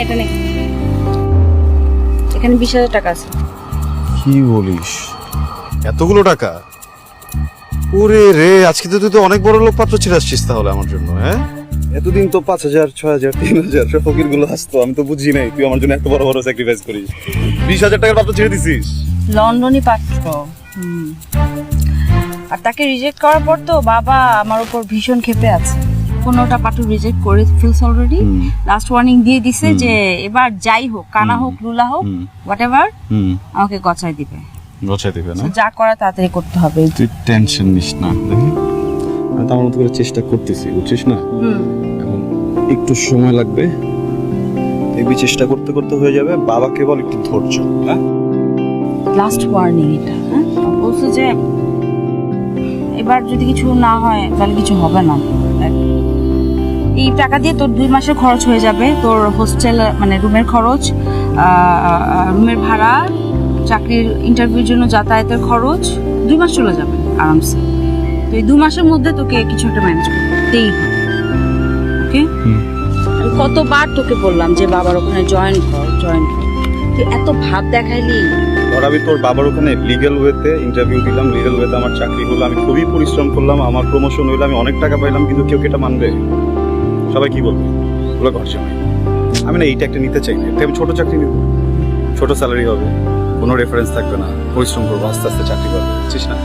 এটা নে, এখানে 20,000 টাকা আছে। কি বলিস, এতগুলো টাকা? ওরে রে, আজকে তো তুই তো অনেক বড় লোক পাত্র ছিল আসছিস তাহলে আমার জন্য। হ্যাঁ, এতদিন তো 5,000, 6,000, 3,000 সব ফকির গুলো আসতো, আমি তো বুঝি নাই তুই আমার জন্য এত বড় বড় স্যাক্রিফাইস করিস। 20,000 টাকার পাত্র ছেড়ে দিছিস? লন্ডনই পাত্র। আর তাকে রিজেক্ট করার পর তো বাবা আমার উপর ভীষণ ক্ষেপে আছে। 15টা পাত্র রিজেক্ট করে ফেলস অলরেডি। লাস্ট ওয়ার্নিং দিয়ে দিছে যে এবার যাই হোক, কানা হোক, লুলা হোক, হোয়াট এভার, আমাকে গছাই দিবে। গছাই দিবে না? যা করা তাড়াতাড়ি করতে হবে। তুই টেনশন নিস না, দেখি আমি তো আমার মতো করে চেষ্টা করতেছি, বুঝছিস না? এখন একটু সময় লাগবে, দেখবি চেষ্টা করতে করতে হয়ে যাবে। বাবা কেবল একটু ধৈর্য। হ্যাঁ, লাস্ট ওয়ার্নিং এটা। হ্যাঁ, বলছে যে এবার যদি কিছু না হয় তাহলে কিছু হবে না। এই টাকা দিয়ে তোর 2 মাসের খরচ হয়ে যাবে, তোর হোস্টেল মানে রুমের খরচ, রুমের ভাড়া, চাকরির ইন্টারভিউর জন্য যাতায়াতের খরচ, 2 মাস চলে যাবে আরামসে। তো এই 2 মাসের মধ্যে তোকে কিছু একটা ম্যানেজ করতেই হবে। ওকে, আমি কতবার তোকে বললাম যে বাবার ওখানে জয়েন কর। তুই এত ভাব দেখাইলি। ধর আমি তোর বাবার ওখানে লিগ্যাল ওয়েতে ইন্টারভিউ দিলাম, লিগ্যাল ওয়েতে আমার চাকরি হলো, আমি খুবই পরিশ্রম করলাম, আমার প্রমোশন হইলো, আমি অনেক টাকা পাইলাম, কিন্তু কেউ কি এটা মানবে? সবাই কি বলবে? ওগুলো ঘরছে না। আমি না এইটা একটা নিতে চাই না, আমি ছোট চাকরি নিব, ছোট স্যালারি হবে, কোনো রেফারেন্স থাকবে না, পরিশ্রম করবো, আস্তে আস্তে চাকরি করবো, বুঝছিস না?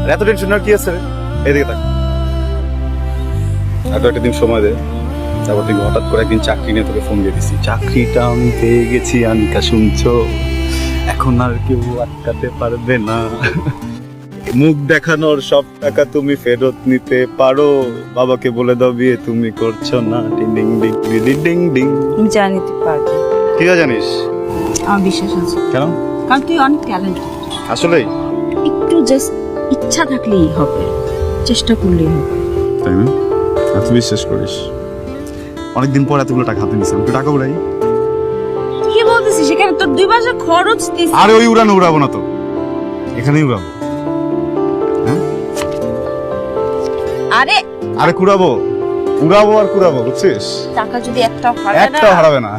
আর এত টেনশন আর কি আছে রে? এদিকে থাক, আর তো একটা দিন সময় দে। তারপর তুই হঠাৎ করে একদিন চাকরি নিয়ে তোকে ফোন দিয়ে দিছি, চাকরিটা আমি পেয়ে গেছি আনিকা, শুনছো? এখন আর কেউ আটকাতে পারবে না। মুখ দেখানোর সব টাকা তুমি ফেরত নিতে পারো, বাবাকে বলে দাও বিয়ে তুমি করছো না। Ding ding ding ding ding ding. আমি জানি তুই পারবি। ঠিক আছে, জানিস আমার বিশ্বাস আছে। কেন? কারণ তুই অনেক ট্যালেন্টেড। আসলেই? একটু জাস্ট ইচ্ছা থাকলেই হবে, চেষ্টা করলেই হবে। তাই না? এত বিশ্বাস করিস? অনেকদিন পর এতগুলো টাকা হাতে নিছিলাম, তুই টাকা উড়াই। তুই কি বলতেছিস? সেখানে তোর 2 মাসের খরচ দিস। আরে ওই উড়াবো না তো, এখানেই উড়াবো। হ্যাঁ, আরে কুড়াবো আর কুড়াবো, বুঝছিস? টাকা যদি একটাও হারায় না, একটাও হারাবে না।